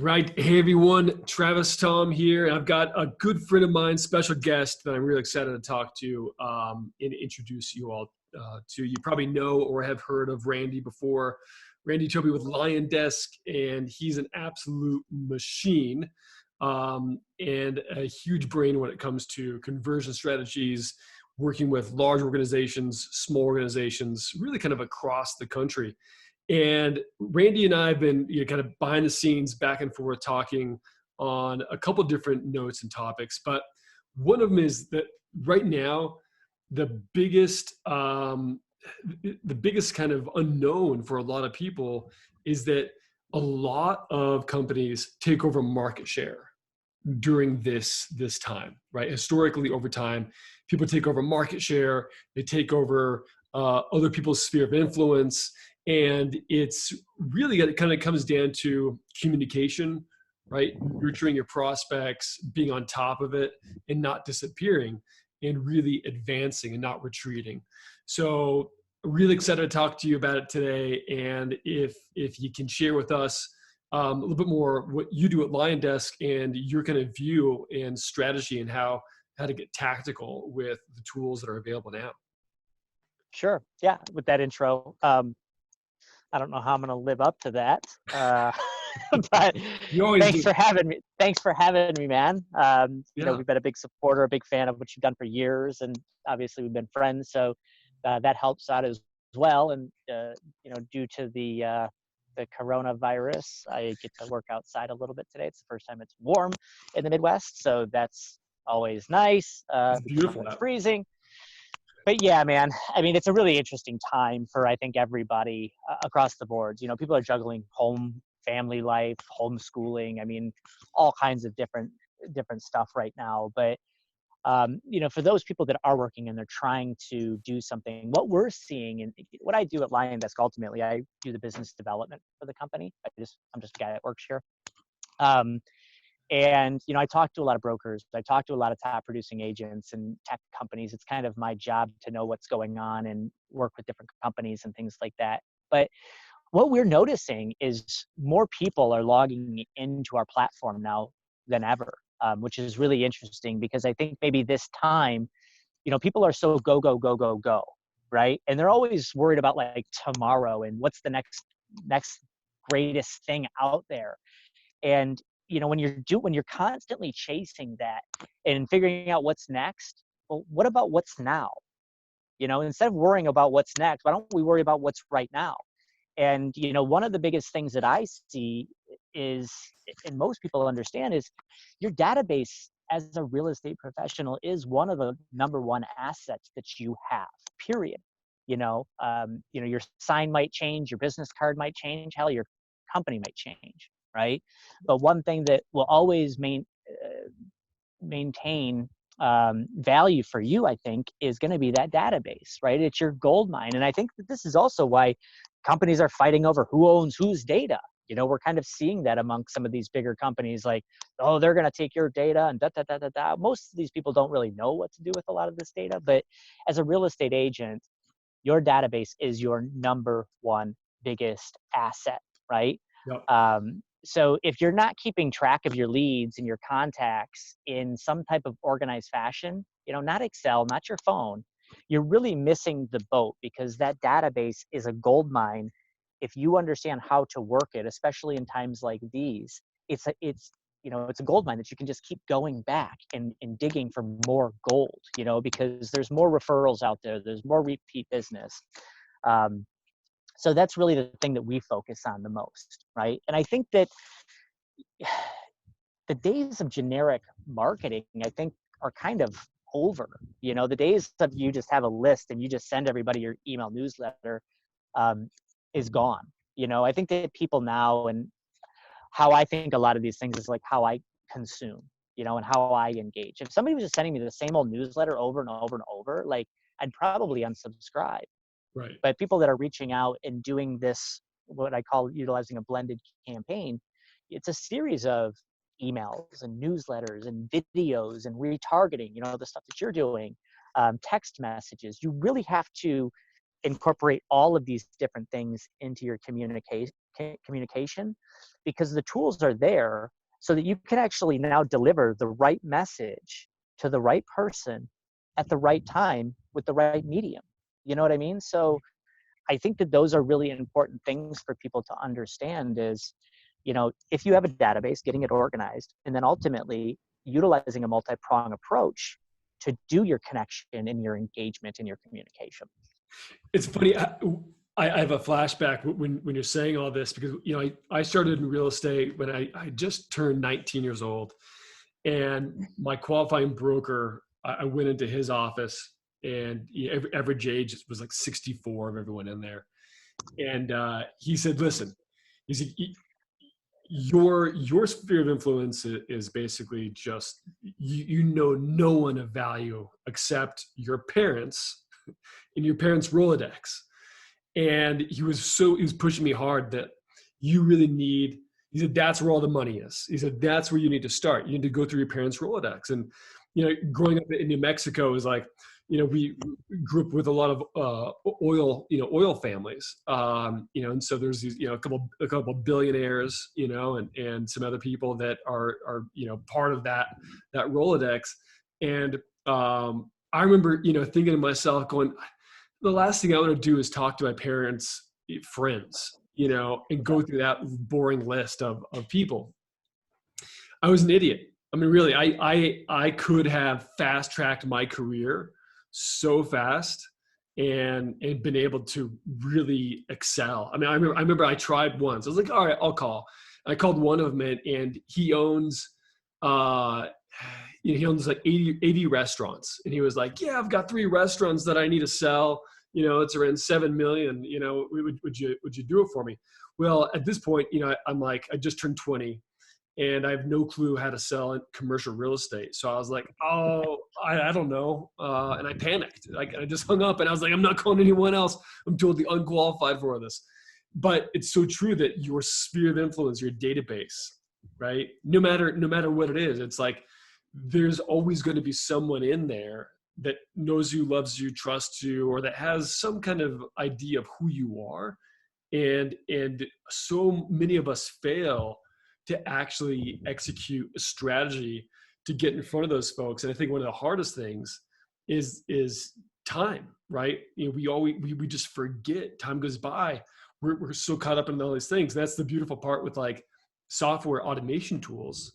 Right. Hey, everyone. Travis Thom here. I've got a good friend of mine, special guest that I'm really excited to talk to and introduce you all to. You probably know or have heard of Randy before. Randy Toby with LionDesk, and he's an absolute machine and a huge brain when it comes to conversion strategies, working with large organizations, small organizations, really kind of across the country. And Randy and I have been kind of behind the scenes, back and forth, talking on a couple different notes and topics. But one of them is that right now, the biggest, the biggest kind of unknown for a lot of people is that a lot of companies take over market share during this time, right? Historically, over time, people take over market share. They take over other people's sphere of influence. And it's really, it kind of comes down to communication, right? Nurturing your prospects, being on top of it and not disappearing, and really advancing and not retreating. So really excited to talk to you about it today. And if you can share with us a little bit more what you do at LionDesk and your kind of view and strategy and how to get tactical with the tools that are available now. Sure. Yeah. With that intro, I don't know how I'm going to live up to that, but You always thanks do. for having me. Thanks for having me, man. Yeah. We've been a big supporter, a big fan of what you've done for years, and obviously we've been friends, so that helps out as well. And due to the coronavirus, I get to work outside a little bit today. It's the first time it's warm in the Midwest, so that's always nice. It's beautiful It's out. freezing. But yeah, man, I mean, it's a really interesting time for, I think, everybody across the boards. People are juggling home, family life, homeschooling. I mean, all kinds of different stuff right now. But, for those people that are working and they're trying to do something, what we're seeing and what I do at LionDesk, ultimately, I do the business development for the company. I'm just a guy that works here. And, I talk to a lot of brokers, I talk to a lot of top producing agents and tech companies. It's kind of my job to know what's going on and work with different companies and things like that. But what we're noticing is more people are logging into our platform now than ever, which is really interesting because I think maybe this time, people are so go, go, go, go, go, right? And they're always worried about like tomorrow and what's the next greatest thing out there. And when you're constantly chasing that and figuring out what's next, well, what about what's now? Instead of worrying about what's next, why don't we worry about what's right now? And one of the biggest things that I see is, and most people understand, is your database as a real estate professional is one of the number one assets that you have, period. Your sign might change, your business card might change, hell, your company might change, right? But one thing that will always maintain value for you, I think, is going to be that database, right? It's your gold mine. And I think that this is also why companies are fighting over who owns whose data. We're kind of seeing that among some of these bigger companies, like, oh, they're going to take your data and da, da, da, da, da. Most of these people don't really know what to do with a lot of this data. But as a real estate agent, your database is your number one biggest asset, right? Yep. So if you're not keeping track of your leads and your contacts in some type of organized fashion, not Excel, not your phone, you're really missing the boat, because that database is a gold mine. If you understand how to work it, especially in times like these, it's a gold mine that you can just keep going back and digging for more gold, because there's more referrals out there. There's more repeat business. So that's really the thing that we focus on the most, right? And I think that the days of generic marketing, I think, are kind of over. The days of you just have a list and you just send everybody your email newsletter is gone. I think that people now, and how I think a lot of these things is like how I consume, and how I engage. If somebody was just sending me the same old newsletter over and over and over, like, I'd probably unsubscribe. Right. But people that are reaching out and doing this, what I call utilizing a blended campaign, it's a series of emails and newsletters and videos and retargeting, the stuff that you're doing, text messages. You really have to incorporate all of these different things into your communication, because the tools are there so that you can actually now deliver the right message to the right person at the right time with the right medium. You know what I mean? So I think that those are really important things for people to understand is, if you have a database, getting it organized, and then ultimately utilizing a multi-pronged approach to do your connection and your engagement and your communication. It's funny. I have a flashback when you're saying all this, because I started in real estate when I just turned 19 years old, and my qualifying broker, I went into his office, and average age was like 64 of everyone in there, and he said, "Listen, he said, your sphere of influence is basically just you know no one of value except your parents in your parents' Rolodex." And he was pushing me hard that you really need, he said, that's where all the money is. He said, that's where you need to start. You need to go through your parents' Rolodex. And, growing up in New Mexico is like, we grew up with a lot of oil families, and so there's these, a couple billionaires, and some other people that are part of that Rolodex. And I remember, thinking to myself, going, the last thing I want to do is talk to my parents' friends, and go through that boring list of people. I was an idiot. I mean, really, I could have fast tracked my career so fast and been able to really excel. I mean, I remember I tried once. I was like, all right, I'll call. I called one of them, and he owns, he owns like 80 restaurants. And he was like, yeah, I've got 3 restaurants that I need to sell. It's around 7 million, would you do it for me? Well, at this point, I'm like, I just turned 20 and I have no clue how to sell commercial real estate. So I was like, oh, I don't know. And I panicked. I just hung up, and I was like, I'm not calling anyone else. I'm totally unqualified for this. But it's so true that your sphere of influence, your database, right? No matter what it is, it's like, there's always going to be someone in there that knows you, loves you, trusts you, or that has some kind of idea of who you are. And so many of us fail to actually execute a strategy to get in front of those folks. And I think one of the hardest things is time, right? We just forget. Time goes by. We're so caught up in all these things. That's the beautiful part with like software automation tools,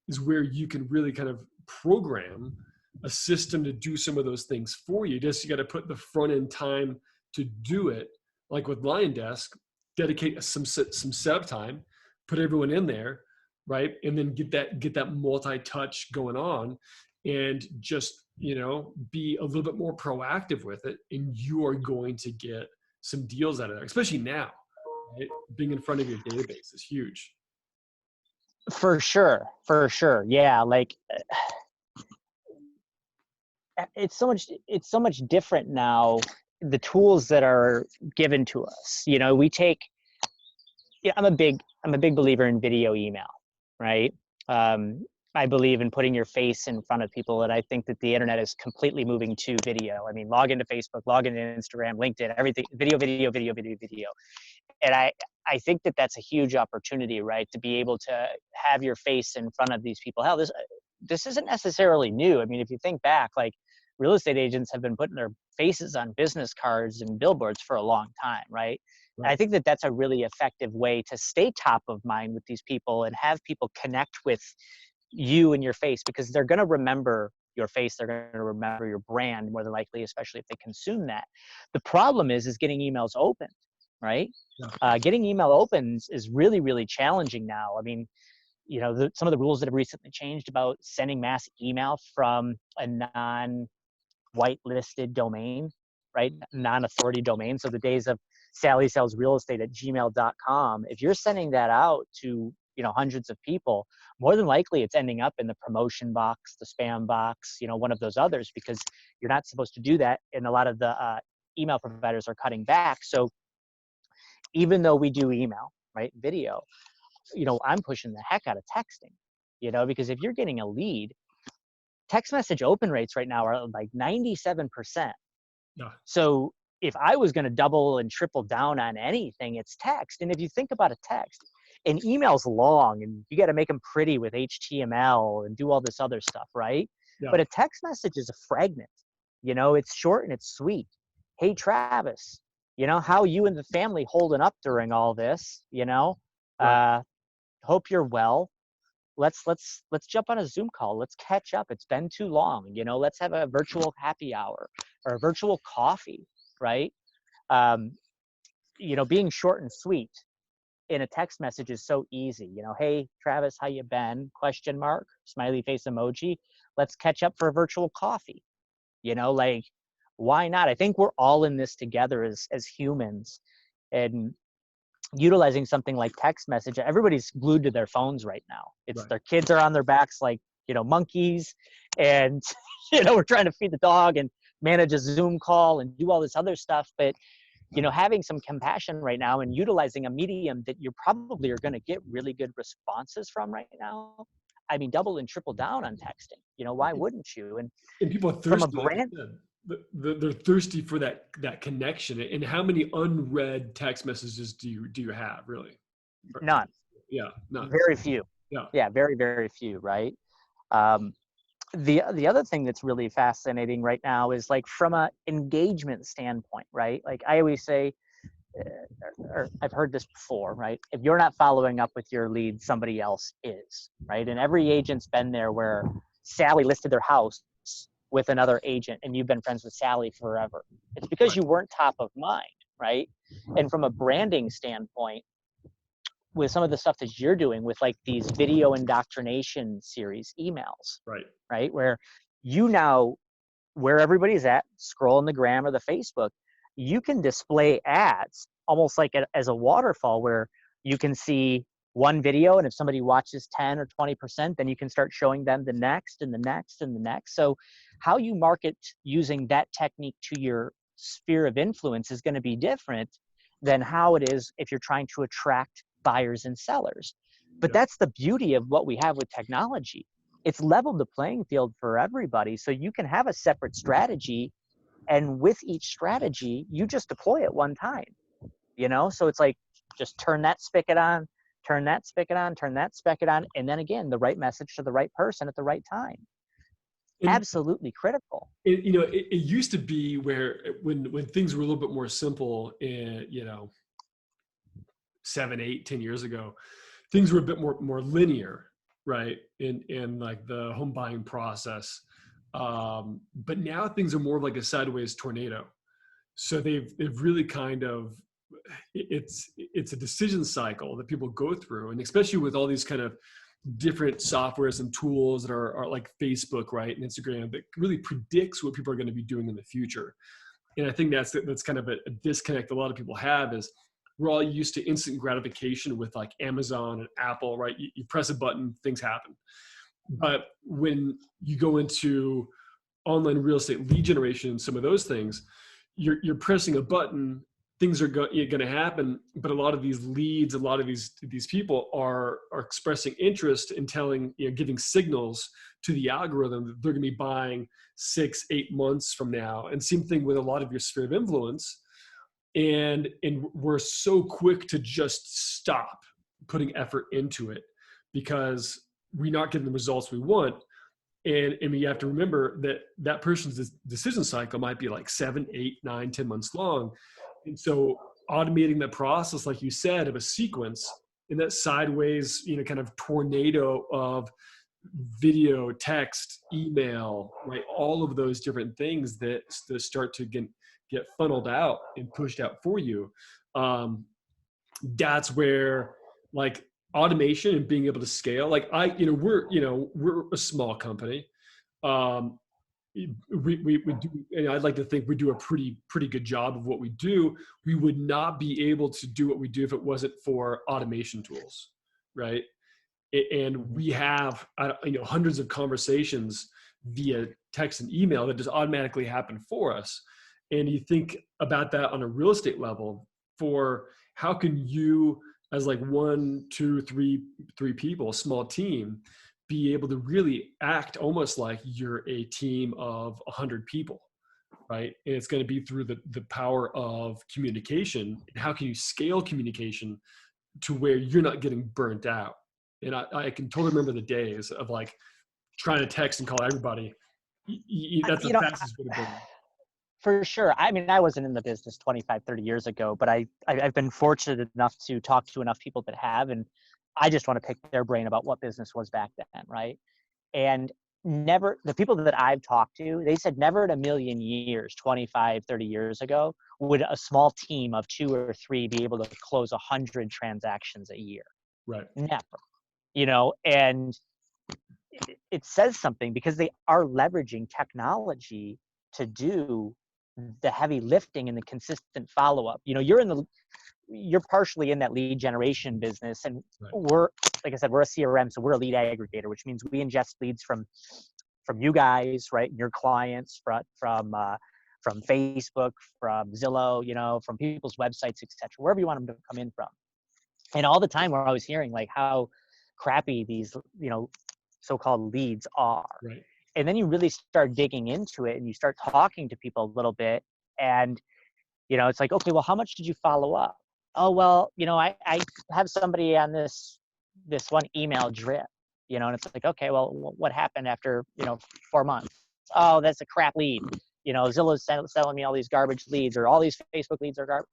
is where you can really kind of program a system to do some of those things for you. You got to put the front end time to do it. Like with LionDesk, dedicate some setup time, put everyone in there, right? And then get that multi-touch going on, and just, be a little bit more proactive with it. And you are going to get some deals out of there, especially now, right? Being in front of your database is huge. For sure. Yeah. Like, it's so much different now. The tools that are given to us, we take, I'm a big believer in video email, right? I believe in putting your face in front of people, and I think that the internet is completely moving to video. I mean, log into Facebook, log into Instagram, LinkedIn, everything, video. And I think that that's a huge opportunity, right? To be able to have your face in front of these people. Hell, this isn't necessarily new. I mean, if you think back, like, real estate agents have been putting their faces on business cards and billboards for a long time, right? And I think that that's a really effective way to stay top of mind with these people and have people connect with you and your face, because they're going to remember your face. They're going to remember your brand more than likely, especially if they consume that. The problem is getting emails opened, right? Yeah. Getting email opens is really, really challenging now. I mean, some of the rules that have recently changed about sending mass email from a non-whitelisted domain, right? Non-authority domain. So the days of Sally sells real estate at gmail.com, if you're sending that out to, hundreds of people, more than likely it's ending up in the promotion box, the spam box, one of those others, because you're not supposed to do that. And a lot of the email providers are cutting back. So even though we do email, right, video, I'm pushing the heck out of texting, because if you're getting a lead, text message open rates right now are like 97%. Yeah. So if I was going to double and triple down on anything, it's text. And if you think about a text, an email's long and you got to make them pretty with HTML and do all this other stuff, right? Yeah. But a text message is a fragment. It's short and it's sweet. Hey, Travis, how you and the family holding up during all this? Right. Hope you're well. Let's jump on a Zoom call. Let's catch up. It's been too long. Let's have a virtual happy hour or a virtual coffee, right? Um, being short and sweet in a text message is so easy. Hey, Travis, how you been? Question mark, smiley face emoji. Let's catch up for a virtual coffee. Like, why not? I think we're all in this together as humans, and utilizing something like text message. Everybody's glued to their phones right now. It's Right. their kids are on their backs like, monkeys, and we're trying to feed the dog and manage a Zoom call and do all this other stuff. But having some compassion right now and utilizing a medium that you probably are going to get really good responses from right now. I mean, double and triple down on texting. Why wouldn't you? And And people are from a thirsty, like you brand, said. They're thirsty for that connection. And how many unread text messages do you have, really? none, Yeah, none. very few. Yeah, Yeah, very, very few, right? Um, the other thing that's really fascinating right now is like from a engagement standpoint, right? Like I always say, or I've heard this before, right? If you're not following up with your lead, somebody else is, right? And every agent's been there where Sally listed their house with another agent and you've been friends with Sally forever. It's because right, you weren't top of mind, right? And from a branding standpoint, with some of the stuff that you're doing with like these video indoctrination series emails, right. right? Where now, where everybody's at, scroll in the gram or the Facebook, you can display ads almost like as a waterfall where you can see one video, and if somebody watches 10 or 20%, then you can start showing them the next and the next and the next. So how you market using that technique to your sphere of influence is going to be different than how it is if you're trying to attract buyers and sellers. But Yeah. that's the beauty of what we have with technology. It's leveled the playing field for everybody. So you can have a separate strategy, and with each strategy, you just deploy it one time, So it's like, just turn that spigot on, turn that spigot on, turn that spigot on. And then again, the right message to the right person at the right time. And Absolutely critical. it used to be where when things were a little bit more simple, and 7, 8, 10 years ago, things were a bit more linear, right? In like the home buying process. But now things are more of like a sideways tornado. So they've really kind of, it's a decision cycle that people go through, and especially with all these kind of different softwares and tools that are like Facebook, right, and Instagram, that really predicts what people are going to be doing in the future. And I think that's kind of a disconnect a lot of people have, is we're all used to instant gratification with like Amazon and Apple, right? You press a button, things happen. But when you go into online real estate lead generation, some of those things, you're pressing a button, things are going to happen. But a lot of these leads, a lot of these people are expressing interest in giving signals to the algorithm that they're going to be buying 6, 8 months from now. And same thing with a lot of your sphere of influence. And we're so quick to just stop putting effort into it because we're not getting the results we want. And you have to remember that person's decision cycle might be like 7, 8, 9, 10 months long. And so automating that process, like you said, of a sequence in that sideways, kind of tornado of video, text, email, right? All of those different things that start to get funneled out and pushed out for you. That's where like automation and being able to scale, like we're a small company. Um, we do, and I'd like to think we do a pretty good job of what we do. We would not be able to do what we do if it wasn't for automation tools, right? And we have hundreds of conversations via text and email that just automatically happen for us. And you think about that on a real estate level, for how can you, as like 1, 2, 3 people, a small team, be able to really act almost like you're a team of 100 people, right? And it's going to be through the power of communication. And how can you scale communication to where you're not getting burnt out? And I can totally remember the days of like trying to text and call everybody. That's the You know, fastest way to burn. for sure. I mean, I wasn't in the business 25, 30 years ago, but I've been fortunate enough to talk to enough people that have, and I just want to pick their brain about what business was back then, right? And never, the people that I've talked to, they said never in a million years, 25, 30 years ago, would a small team of 2 or 3 be able to close 100 transactions a year. Right. Never, and it says something because they are leveraging technology to do the heavy lifting and the consistent follow-up. You're partially in that lead generation business, and Right. we're, like I said, we're a CRM, so we're a lead aggregator, which means we ingest leads from you guys, right, and your clients, from Facebook, from Zillow, from people's websites, etc., wherever you want them to come in from. And all the time we're always hearing like how crappy these so-called leads are. Right. And then you really start digging into it and you start talking to people a little bit, and it's like, okay, well, how much did you follow up? Oh, well, I have somebody on this one email drip, and it's like, okay, well, what happened after 4 months? Oh, that's a crap lead. Zillow's selling me all these garbage leads, or all these Facebook leads are garbage.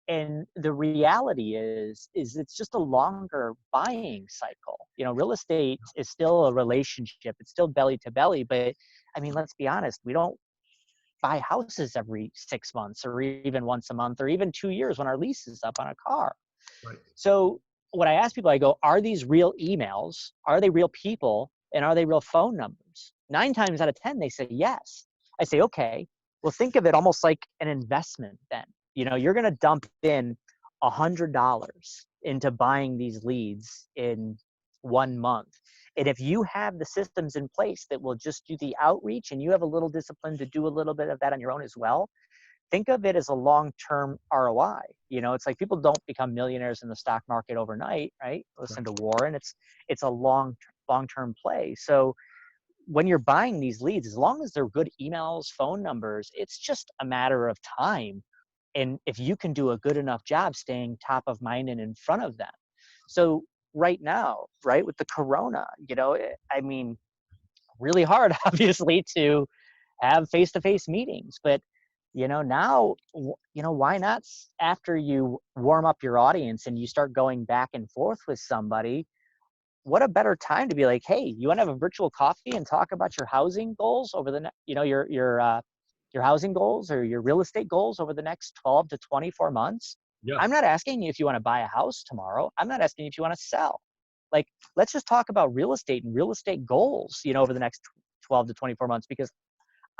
And the reality is it's just a longer buying cycle. Real estate is still a relationship. It's still belly to belly, but I mean, let's be honest, we don't buy houses every 6 months, or even once a month, or even 2 years when our lease is up on a car. Right. So when I ask people, I go, are these real emails? Are they real people? And are they real phone numbers? 9 times out of 10, they say yes. I say, okay, well, think of it almost like an investment then. You're going to dump in $100 into buying these leads in 1 month. And if you have the systems in place that will just do the outreach, and you have a little discipline to do a little bit of that on your own as well, think of it as a long-term ROI. It's like people don't become millionaires in the stock market overnight, right? Listen to Warren. It's a long-term play. So when you're buying these leads, as long as they're good emails, phone numbers, it's just a matter of time. And if you can do a good enough job staying top of mind and in front of them. So right now, right, with the corona, I mean, really hard, obviously, to have face-to-face meetings. But, now, why not, after you warm up your audience and you start going back and forth with somebody, what a better time to be like, hey, you want to have a virtual coffee and talk about your housing goals over the your housing goals or your real estate goals over the next 12 to 24 months. Yeah. I'm not asking you if you want to buy a house tomorrow. I'm not asking you if you want to sell. Like, let's just talk about real estate and real estate goals, over the next 12 to 24 months, because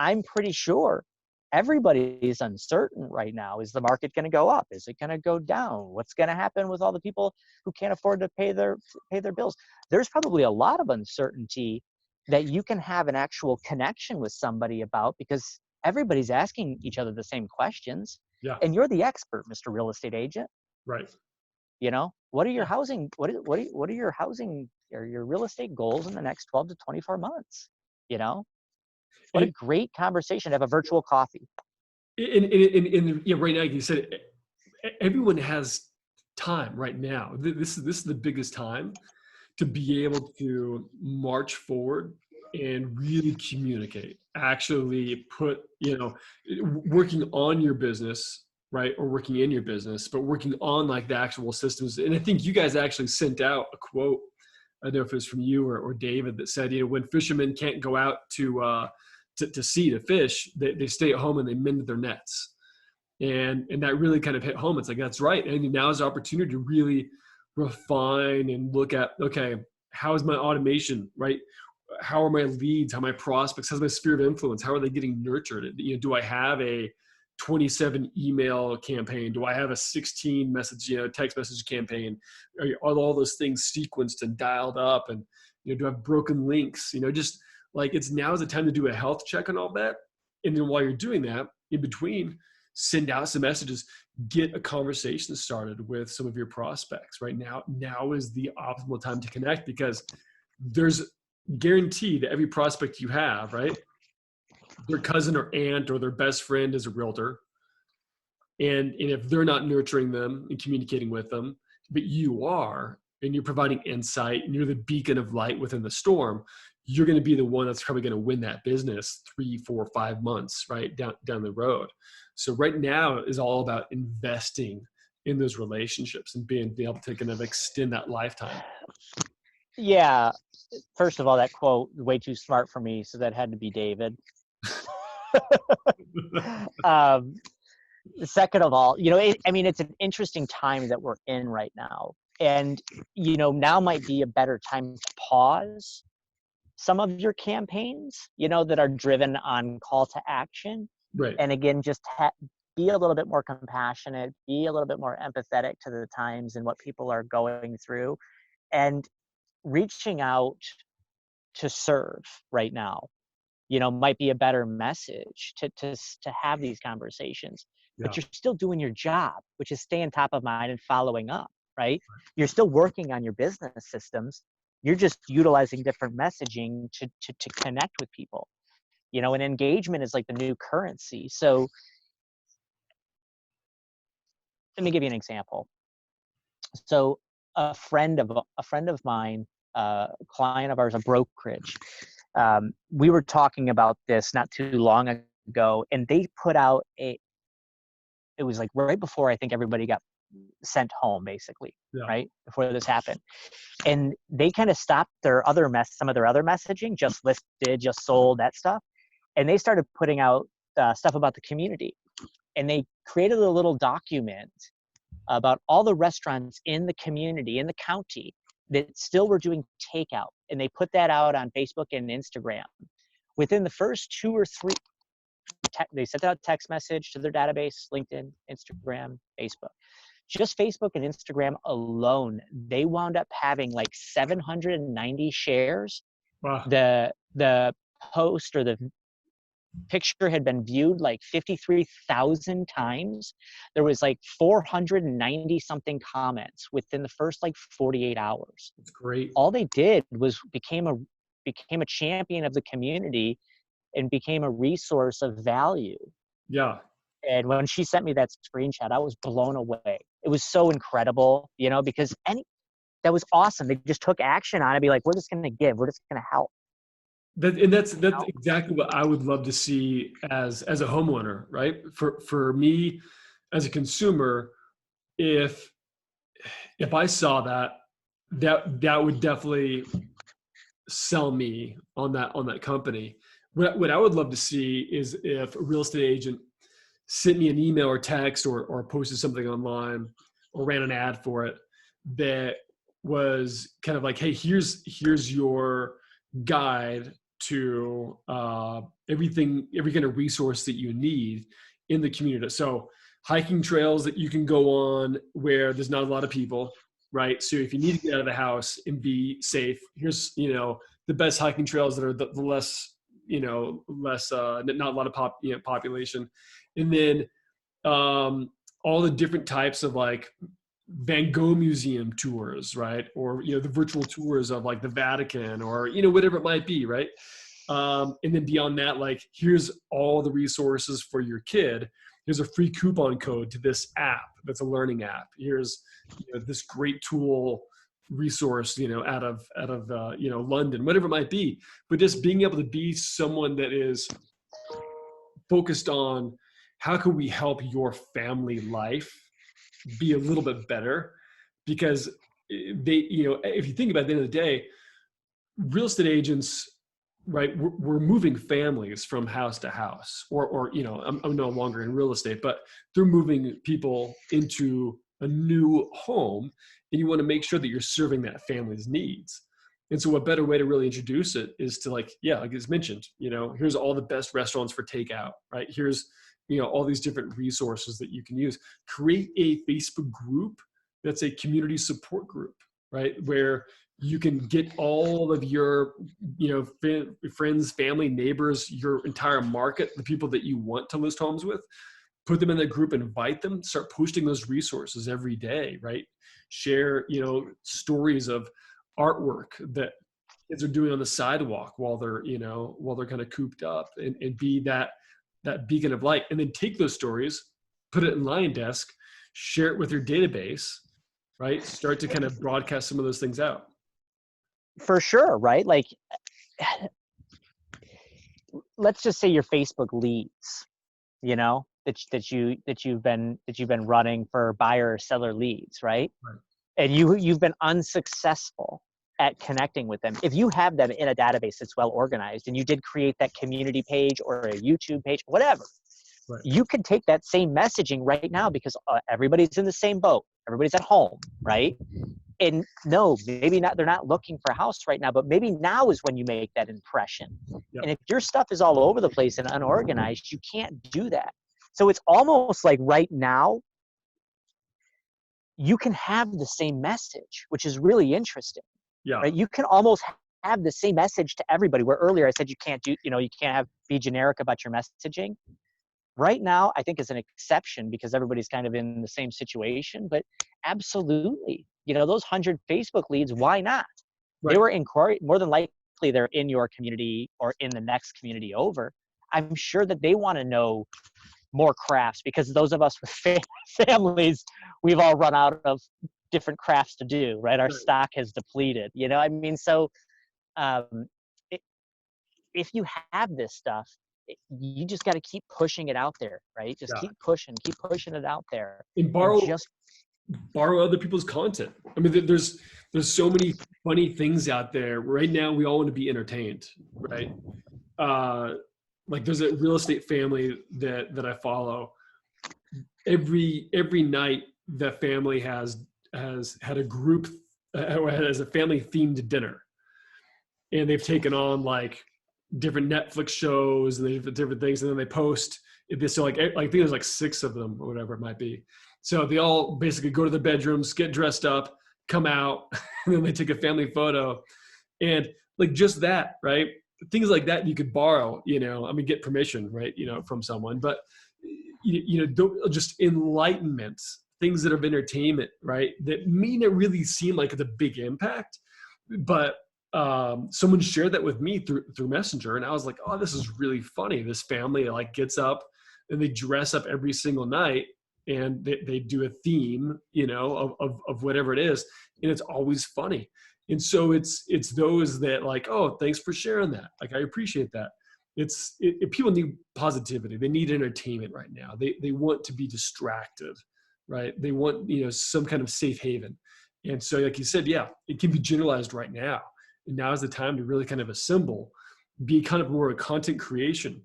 I'm pretty sure everybody is uncertain right now. Is the market going to go up? Is it going to go down? What's going to happen with all the people who can't afford to pay their bills? There's probably a lot of uncertainty that you can have an actual connection with somebody about, because everybody's asking each other the same questions. Yeah. And you're the expert, Mr. Real Estate Agent. Right. What are your housing? What are your housing or your real estate goals in the next 12 to 24 months? What a great conversation to have a virtual coffee. Right now, you said everyone has time right now. This is the biggest time to be able to march forward and really communicate, actually put, working on your business, right? Or working in your business, but working on like the actual systems. And I think you guys actually sent out a quote, I don't know if it was from you or David, that said, when fishermen can't go out to sea to fish, they stay at home and they mend their nets. And that really kind of hit home. It's like, that's right. And now is the opportunity to really refine and look at, okay, how is my automation, right? How are my leads? How are my prospects? How's my sphere of influence? How are they getting nurtured? Do I have a 27 email campaign? Do I have a 16 message, text message campaign? Are all those things sequenced and dialed up? And, do I have broken links? Just like, it's now is the time to do a health check on all that. And then while you're doing that, in between, send out some messages, get a conversation started with some of your prospects. Right now is the optimal time to connect, because there's guaranteed that every prospect you have, right, their cousin or aunt or their best friend is a realtor. And if they're not nurturing them and communicating with them, but you are, and you're providing insight and you're the beacon of light within the storm, you're going to be the one that's probably going to win that business 3, 4, 5 months, right, down the road. So right now is all about investing in those relationships and being able to kind of extend that lifetime. Yeah. First of all, that quote, way too smart for me. So that had to be David. um, Second of all, it's an interesting time that we're in right now. And, now might be a better time to pause some of your campaigns, that are driven on call to action. Right. And again, just be a little bit more compassionate, be a little bit more empathetic to the times and what people are going through, and reaching out to serve right now, might be a better message to have these conversations. Yeah. But you're still doing your job, which is staying top of mind and following up, right? You're still working on your business systems. You're just utilizing different messaging to connect with people, and engagement is like the new currency. So let me give you an example. So a friend of mine, a client of ours, a brokerage, we were talking about this not too long ago, and they put out it was like right before I think everybody got sent home, basically, Yeah. right before this happened. And they kind of stopped some of their other messaging, just listed, just sold, that stuff. And they started putting out stuff about the community. And they created a little document about all the restaurants in the community, in the county, that still were doing takeout. And they put that out on Facebook and Instagram. Within the first 2 or 3, they sent out a text message to their database, LinkedIn, Instagram, Facebook. Just Facebook and Instagram alone, they wound up having like 790 shares. Wow. The post or the picture had been viewed like 53,000 times. There was like 490 something comments within the first like 48 hours. That's great. All they did was became a champion of the community and became a resource of value. Yeah. And when she sent me that screenshot, I was blown away. It was so incredible, because that was awesome. They just took action on it. Be like, we're just going to give. We're just going to help. That's exactly what I would love to see as a homeowner, right? For me as a consumer, if I saw that would definitely sell me on that company. What I would love to see is if a real estate agent sent me an email or text or posted something online or ran an ad for it that was kind of like, hey, here's your guide to every kind of resource that you need in the community. So hiking trails that you can go on where there's not a lot of people, right? So if you need to get out of the house and be safe, here's, the best hiking trails that are the less, not a lot of population. And then all the different types of like Van Gogh museum tours, right? Or, the virtual tours of like the Vatican or, whatever it might be, right? And then beyond that, like, here's all the resources for your kid. Here's a free coupon code to this app that's a learning app. Here's this great tool resource, out of London, whatever it might be. But just being able to be someone that is focused on how can we help your family life be a little bit better, because they, if you think about it, at the end of the day, real estate agents, right, we're moving families from house to house, or I'm no longer in real estate, but they're moving people into a new home, and you want to make sure that you're serving that family's needs. And so a better way to really introduce it is to like it's mentioned, here's all the best restaurants for takeout, right? Here's, all these different resources that you can use. Create a Facebook group that's a community support group, right? Where you can get all of your, friends, family, neighbors, your entire market, the people that you want to list homes with, put them in that group, invite them, start posting those resources every day, right? Share, stories of artwork that kids are doing on the sidewalk while they're, while they're kind of cooped up, and be that beacon of light, and then take those stories, put it in LionDesk, share it with your database, right? Start to kind of broadcast some of those things out. For sure, right? Like, let's just say your Facebook leads, that you've been running for buyer or seller leads, right? Right. And you've been unsuccessful at connecting with them. If you have them in a database that's well organized, and you did create that community page or a YouTube page, whatever, Right. you can take that same messaging right now, because everybody's in the same boat. Everybody's at home, right? And no, maybe not, they're not looking for a house right now, but maybe now is when you make that impression. Yep. And if your stuff is all over the place and unorganized, you can't do that. So it's almost like right now, you can have the same message, which is really interesting. Yeah. Right? You can almost have the same message to everybody, where earlier I said you can't be generic about your messaging. Right now, I think is an exception, because everybody's kind of in the same situation, but absolutely, those 100 Facebook leads, why not? Right. They were inquiry, more than likely they're in your community or in the next community over. I'm sure that they want to know more crafts, because those of us with families, we've all run out of different crafts to do, right? Our stock has depleted, I mean, so if you have this stuff, you just got to keep pushing it out there, right? Just keep pushing it out there, and borrow other people's content. I mean, there's so many funny things out there right now. We all want to be entertained, right? Like, there's a real estate family that I follow. Every night, the family has had a group, has a family themed dinner, and they've taken on like different Netflix shows and different things, and then they post this. So like I think there's like 6 of them or whatever it might be. So they all basically go to their bedrooms, get dressed up, come out, and then they take a family photo, and like just that, right? Things like that you could borrow, get permission, right? From someone, but just enlightenment, things that are entertainment, right? That may not really seem like it's a big impact, but someone shared that with me through Messenger, and I was like, oh, this is really funny. This family like gets up and they dress up every single night, and they do a theme, of whatever it is, and it's always funny. And so it's those that like, oh, thanks for sharing that. Like, I appreciate that. People need positivity. They need entertainment right now. They want to be distracted, right? They want, some kind of safe haven. And so, like you said, yeah, it can be generalized right now. And now is the time to really kind of assemble, be kind of more a content creation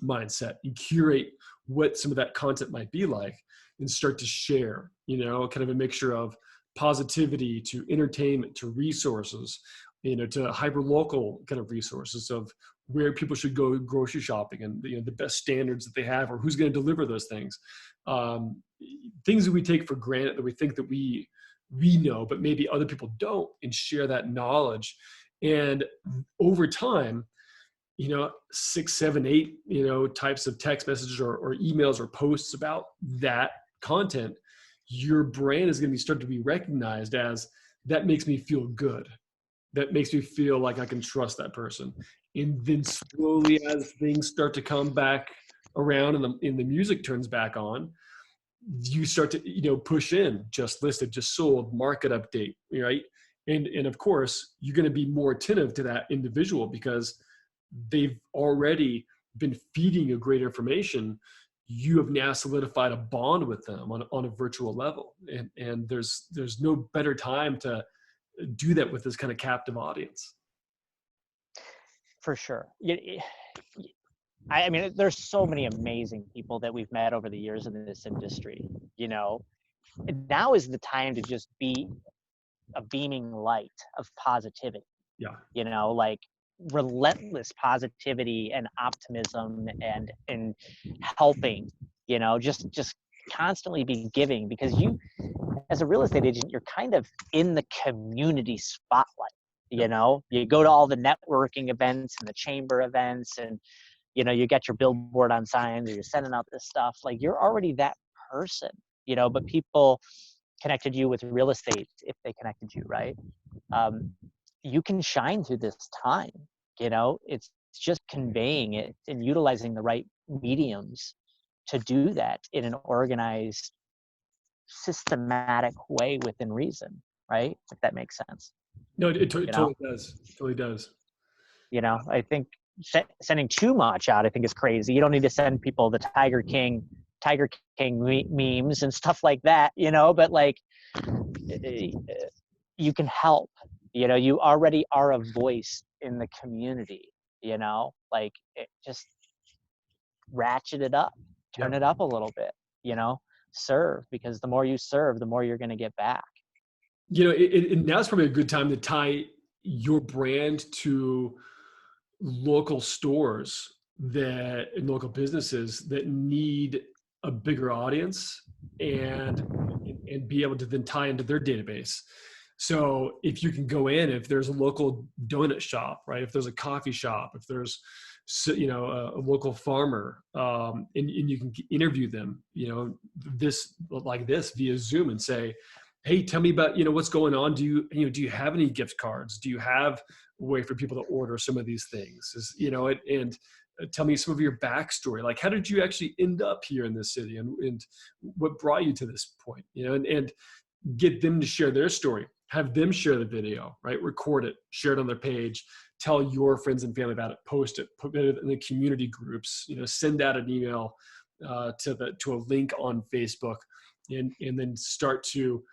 mindset, and curate what some of that content might be like, and start to share, kind of a mixture of positivity to entertainment to resources, to hyper local kind of resources of where people should go grocery shopping, and the best standards that they have, or who's going to deliver those things. Things that we take for granted, that we think that we know, but maybe other people don't, and share that knowledge. And over time, 6, 7, 8, types of text messages or emails or posts about that content, your brand is going to start to be recognized as, that makes me feel good. That makes me feel like I can trust that person. And then slowly, as things start to come back around and the music turns back on, you start to, push in just listed, just sold, market update, right? And of course, you're going to be more attentive to that individual, because they've already been feeding you great information. You have now solidified a bond with them on a virtual level. And there's no better time to do that with this kind of captive audience. For sure. I mean, there's so many amazing people that we've met over the years in this industry, And now is the time to just be a beaming light of positivity. Yeah. Like relentless positivity and optimism and helping, just constantly be giving, because you, as a real estate agent, you're kind of in the community spotlight. You go to all the networking events and the chamber events, and you get your billboard on signs, or you're sending out this stuff. Like, you're already that person, but people connected you with real estate if they connected you, right? you can shine through this time. It's just conveying it and utilizing the right mediums to do that in an organized, systematic way within reason, right? If that makes sense. No, it You know, totally does. Totally does. I think sending too much out, I think, is crazy. You don't need to send people the Tiger King memes and stuff like that, but like, you can help. You already are a voice in the community, like, just ratchet it up, Yeah. turn it up a little bit, you know, serve, because the more you serve, the more you're going to get back. And now's probably a good time to tie your brand to local stores and local businesses that need a bigger audience and be able to then tie into their database. So if you can go in, if there's a local donut shop, right? If there's a coffee shop, if there's a local farmer, and you can interview them, this via Zoom and say, hey, tell me about what's going on. Do you have any gift cards? Do you have a way for people to order some of these things? And tell me some of your backstory. Like, how did you actually end up here in this city, and what brought you to this point? And get them to share their story. Have them share the video, right? Record it, share it on their page, tell your friends and family about it, post it, put it in the community groups, send out an email to a link on Facebook, and then start to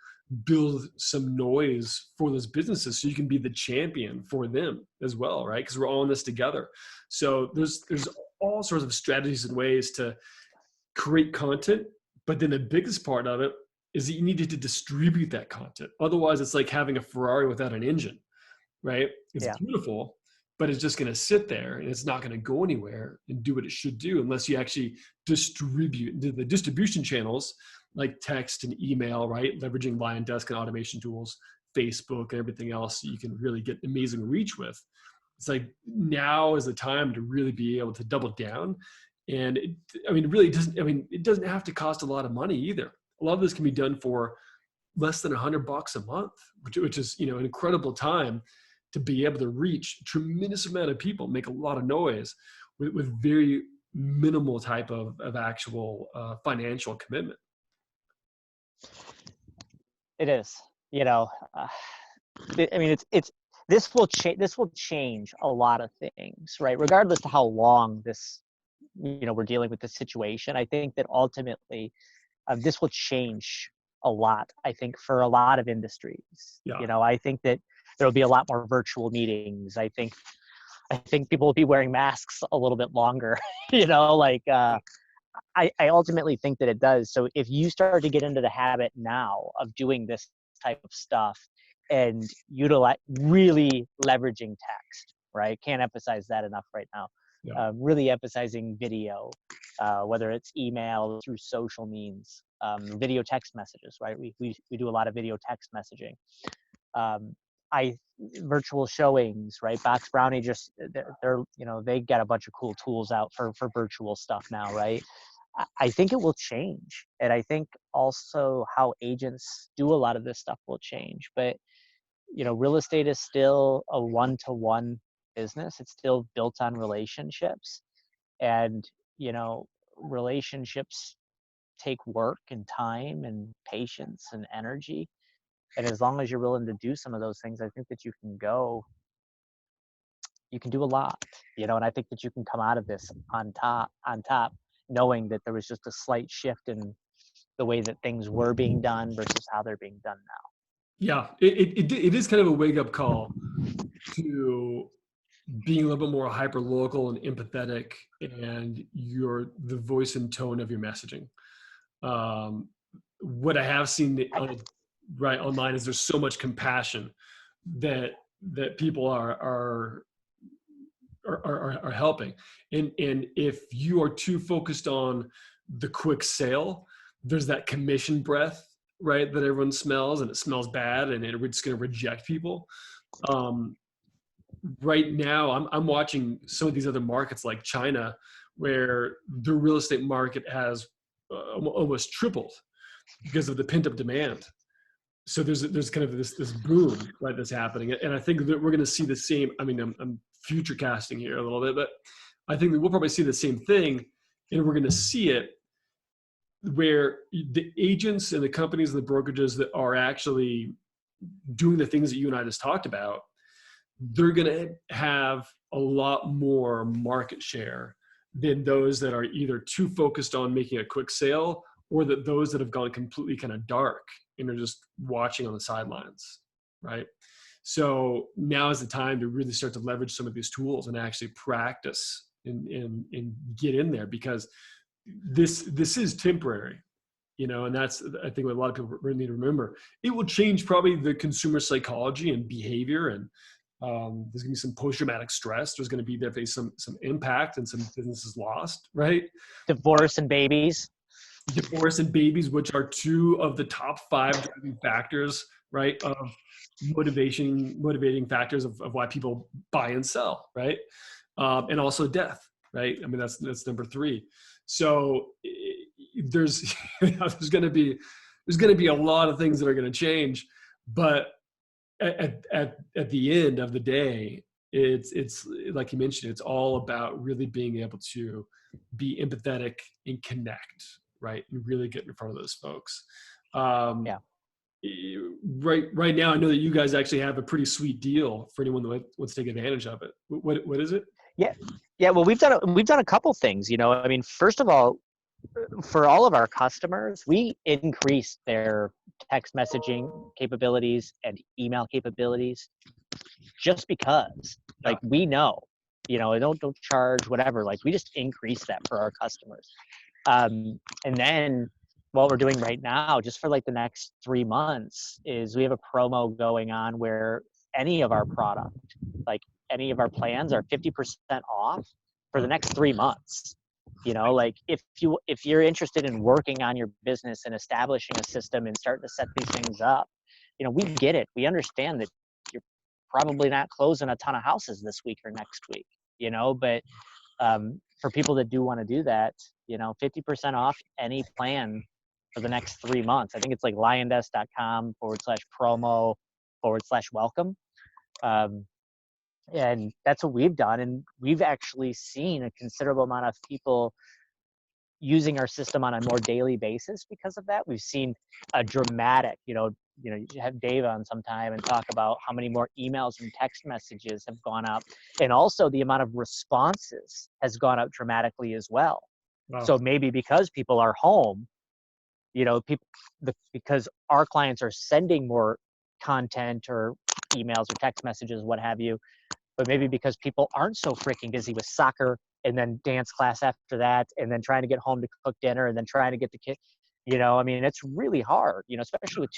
build some noise for those businesses so you can be the champion for them as well, right? Because we're all in this together. So there's all sorts of strategies and ways to create content, but then the biggest part of it is that you needed to distribute that content. Otherwise, it's like having a Ferrari without an engine, right? It's Yeah. beautiful, but it's just going to sit there and it's not going to go anywhere and do what it should do unless you actually distribute the distribution channels like text and email, right? Leveraging LionDesk and automation tools, Facebook, and everything else you can really get amazing reach with. It's like now is the time to really be able to double down. And it doesn't have to cost a lot of money either. A lot of this can be done for less than $100 a month, which is, an incredible time to be able to reach a tremendous amount of people, make a lot of noise with very minimal type of actual financial commitment. It is, I mean, this will change a lot of things, right? Regardless of how long we're dealing with this situation. I think that ultimately, this will change a lot, I think, for a lot of industries. Yeah. I think that there will be a lot more virtual meetings. I think people will be wearing masks a little bit longer. I ultimately think that it does. So if you start to get into the habit now of doing this type of stuff and really leveraging text, right? Can't emphasize that enough right now. Yeah. Really emphasizing video, whether it's email, through social means, video text messages, right? We do a lot of video text messaging. Virtual showings, right? Box Brownie they got a bunch of cool tools out for virtual stuff now, right? I think it will change. And I think also how agents do a lot of this stuff will change. But, real estate is still a one-to-one business. It's still built on relationships. And, relationships take work and time and patience and energy. And as long as you're willing to do some of those things, I think that you can do a lot, and I think that you can come out of this on top, knowing that there was just a slight shift in the way that things were being done versus how they're being done now. Yeah. It is kind of a wake up call to being a little bit more hyper local and empathetic, and the voice and tone of your messaging. What I have seen right online is there's so much compassion that people are helping, and if you are too focused on the quick sale, there's that commission breath, right, that everyone smells, and it smells bad, and it's going to reject people. Right now, I'm watching some of these other markets like China, where the real estate market has almost tripled because of the pent up demand. so there's kind of this boom, right, that's happening, and I think that we're going to see the same. I mean, I'm future casting here a little bit, but I think that we'll probably see the same thing, and we're going to see it where the agents and the companies and the brokerages that are actually doing the things that you and I just talked about, they're going to have a lot more market share than those that are either too focused on making a quick sale, or that those that have gone completely kind of dark and are just watching on the sidelines, right? So now is the time to really start to leverage some of these tools and actually practice and get in there, because this is temporary, and that's, I think, what a lot of people really need to remember. It will change probably the consumer psychology and behavior, and there's going to be some post-traumatic stress. There's going to be definitely some impact and some businesses lost, right? Divorce and babies. Divorce and babies, which are two of the top 5 driving factors, right, of motivating factors of why people buy and sell, right? And also death, right? I mean, that's number 3. So there's there's going to be a lot of things that are going to change, but at the end of the day, it's like you mentioned, it's all about really being able to be empathetic and connect, right, and really get in front of those folks. Yeah. Right now, I know that you guys actually have a pretty sweet deal for anyone that wants to take advantage of it. What is it? Yeah. Well, we've done a couple things. I mean, first of all, for all of our customers, we increased their text messaging capabilities and email capabilities just because, like, we know, don't charge whatever. Like, we just increase that for our customers. And then what we're doing right now, just for like the next 3 months, is we have a promo going on where any of our product, like any of our plans, are 50% off for the next 3 months. Like, if you're interested in working on your business and establishing a system and starting to set these things up, we get it. We understand that you're probably not closing a ton of houses this week or next week, but for people that do want to do that, 50% off any plan for the next 3 months. I think it's like liondesk.com/promo/welcome. And that's what we've done. And we've actually seen a considerable amount of people using our system on a more daily basis because of that. We've seen a dramatic, you have Dave on sometime and talk about how many more emails and text messages have gone up. And also the amount of responses has gone up dramatically as well. Wow. So maybe because people are home, because our clients are sending more content or emails or text messages, what have you, but maybe because people aren't so freaking busy with soccer and then dance class after that, and then trying to get home to cook dinner, and then trying to get the kid, I mean, it's really hard, especially with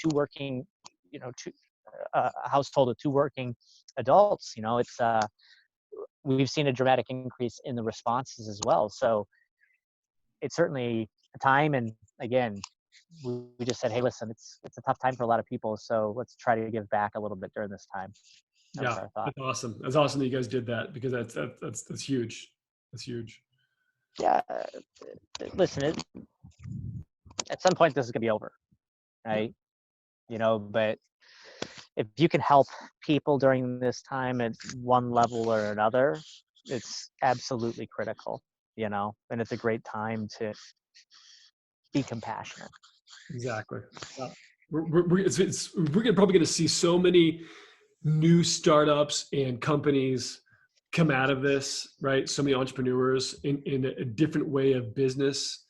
a household of 2 working adults, it's, we've seen a dramatic increase in the responses as well. So it's certainly a time. And again, we just said, hey, listen, it's a tough time for a lot of people, so let's try to give back a little bit during this time. Yeah, that's awesome. That's awesome that you guys did that, because that's huge. That's huge. Yeah. Listen, at some point this is gonna be over, right? But if you can help people during this time at one level or another, it's absolutely critical, and it's a great time to be compassionate. Exactly. Yeah. We're probably going to see so many new startups and companies come out of this, right? So many entrepreneurs in a different way of business.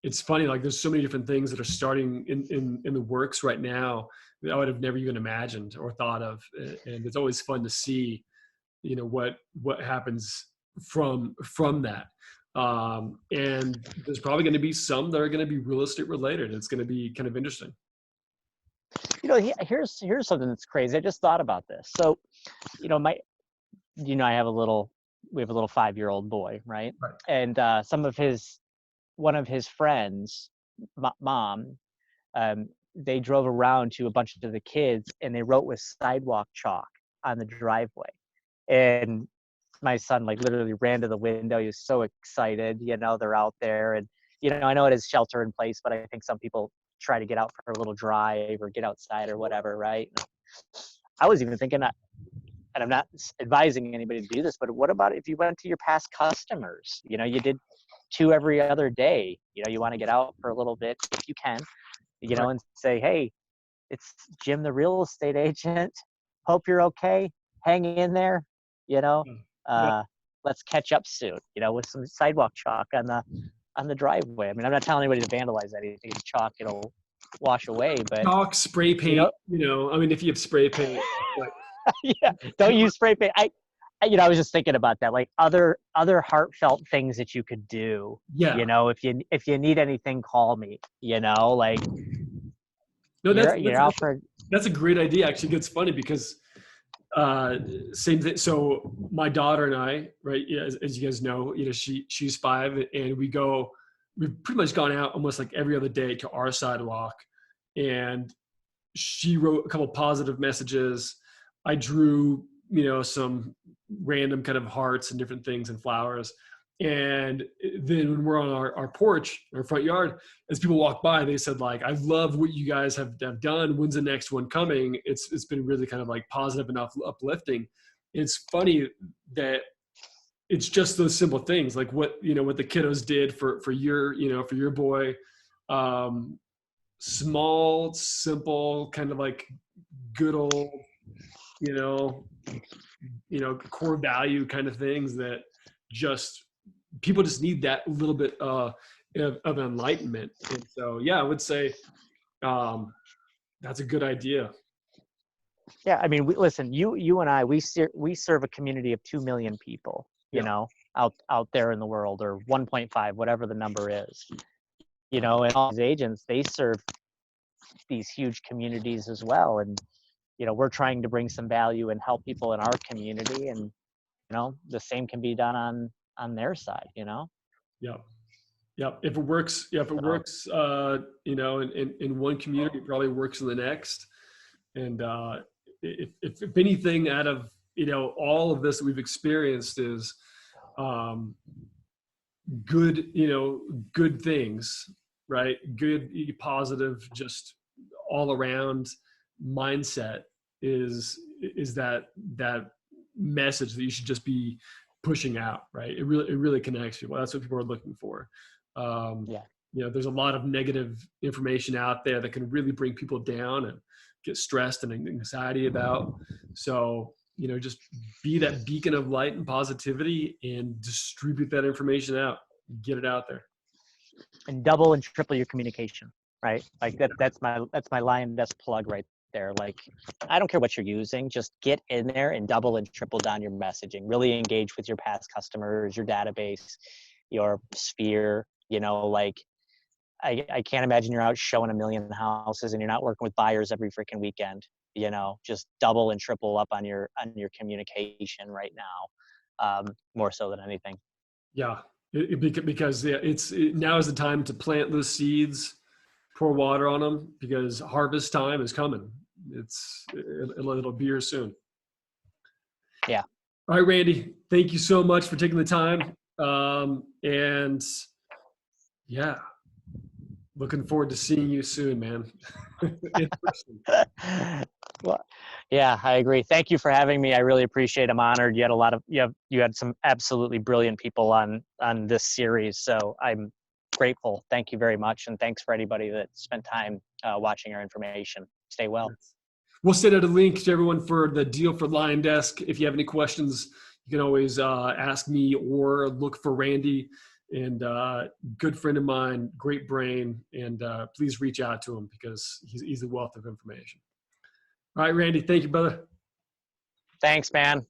It's funny, like there's so many different things that are starting in the works right now that I would have never even imagined or thought of. And it's always fun to see, what happens from that. And there's probably going to be some that are going to be real estate related. It's going to be kind of interesting. Here's something that's crazy. I just thought about this. So, we have a little 5-year-old boy, right? And one of his friends, mom, they drove around to a bunch of the kids and they wrote with sidewalk chalk on the driveway. And my son literally ran to the window. He was so excited, they're out there. And, I know it is shelter in place, but I think some people try to get out for a little drive or get outside or whatever, right? I was even thinking that, and I'm not advising anybody to do this, but what about if you went to your past customers? You know, you did 2 every other day. You know, you want to get out for a little bit if you can, you know, Right. and say, hey, it's Jim, the real estate agent. Hope you're okay. Hang in there. You know, Yeah. let's catch up soon. You know, with some sidewalk chalk on the driveway. I mean, I'm not telling anybody to vandalize anything. Chalk, it'll wash away. But Chalk, spray you paint, know, I mean, if you have spray paint, like, yeah, don't use spray paint. You know, I was just thinking about that. Like other heartfelt things that you could do. yeah. You know, if you need anything, call me. You know, like No, you're out for. that's a great idea. Actually, it's funny because same thing. So my daughter and I, right, yeah, as you guys know, she's 5, and we've pretty much gone out almost like every other day to our sidewalk, and she wrote a couple positive messages. I drew, some random kind of hearts and different things and flowers. And then when we're on our porch, our front yard, as people walk by, they said, like, I love what you guys have done. When's the next one coming? It's been really kind of like positive and uplifting. It's funny that it's just those simple things, like what the kiddos did for your boy. Small, simple, kind of like good old, you know, core value kind of things that just people just need that little bit of enlightenment. And so, yeah, I would say that's a good idea. Yeah, I mean, listen, you and I, we serve a community of 2 million people. You Yeah. know, out there in the world, or 1.5, whatever the number is. You know, and all these agents, they serve these huge communities as well. And you know, we're trying to bring some value and help people in our community, and you know, the same can be done on their side. You know. Yeah. Yeah. If it works, So in one community, it probably works in the next. And if anything out of, all of this that we've experienced is good, good things, right? Good, positive, just all around mindset is that message that you should just be pushing out, right? It really connects people. That's what people are looking for. Um, yeah. there's a lot of negative information out there that can really bring people down and get stressed and anxiety about. So, just be that beacon of light and positivity and distribute that information out, get it out there. And double and triple your communication, right? Like that's my LionDesk plug right there. Like, I don't care what you're using, just get in there and double and triple down your messaging. Really engage with your past customers, your database, your sphere. You know, like I can't imagine you're out showing 1 million houses and you're not working with buyers every freaking weekend. You know, just double and triple up on your communication right now, more so than anything. Yeah, because now is the time to plant those seeds, pour water on them, because harvest time is coming. It'll be here soon. Yeah. All right, Randy, thank you so much for taking the time. And yeah, looking forward to seeing you soon, man. In person. Well, yeah, I agree. Thank you for having me. I really appreciate it. I'm honored. You had you had some absolutely brilliant people on this series. So I'm grateful. Thank you very much. And thanks for anybody that spent time watching our information. Stay well. We'll send out a link to everyone for the deal for LionDesk. If you have any questions, you can always ask me or look for Randy. And good friend of mine, great brain, and please reach out to him because he's a wealth of information. All right, Randy, thank you, brother. Thanks, man.